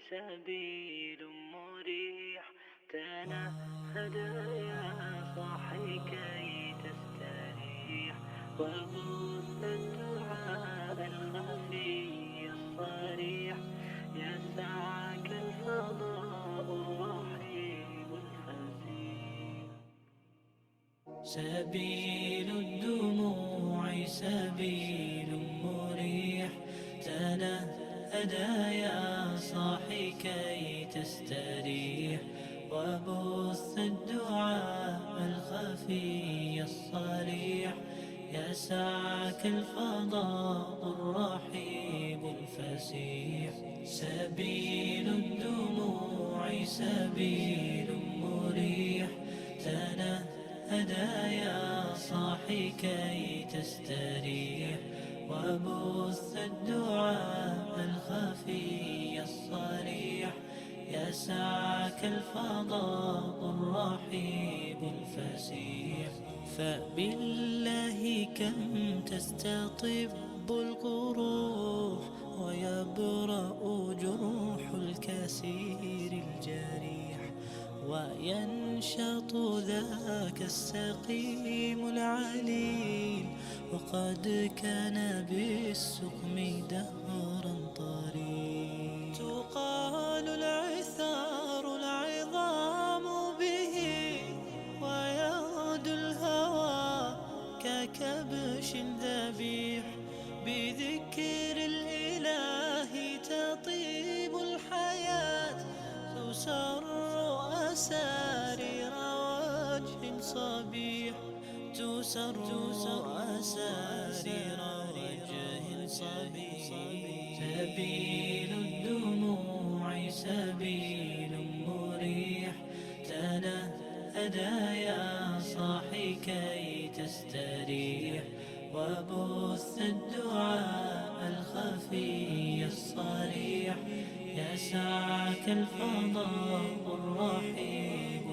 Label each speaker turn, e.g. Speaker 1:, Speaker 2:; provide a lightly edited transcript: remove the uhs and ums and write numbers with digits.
Speaker 1: سبيل مريح. تنهد يا صاحي كي تستريح، وبث الدعاء الخفي الصريح. يسعك الفضاء الرحيم الفسيح. سبيل الدموع سبيل مريح. تنهدى يا صاحي كي تستريح، وبث الدعاء الخفي الصريح. يسعك الفضاء الرحيب الفسيح. سبيل الدموع سبيل مريح. تنهدى يا صاحي كي تستريح، وبث الدعاء الخفي الصريح. يسعك الفضاء الرحيب الفسيح. فبالله كم تستطب القروح، ويبرأ جروح الكسير الجريح، وينشط ذاك السقيم العليل، وقد كان بالسقم دهرا طريق. تقال العثار العظام به، ويغدو الهوى ككبش ذبيح. بذكر الإله تطيب الحياة، تسر أسارير وجه صبيح. تسر أسارير وجه صبيح. سبيل الدموع سبيل مريح. تنهدى يا صاحي كي تستريح، وبث الدعاء الخفي الصريح. يسعك الفضاء الرحيم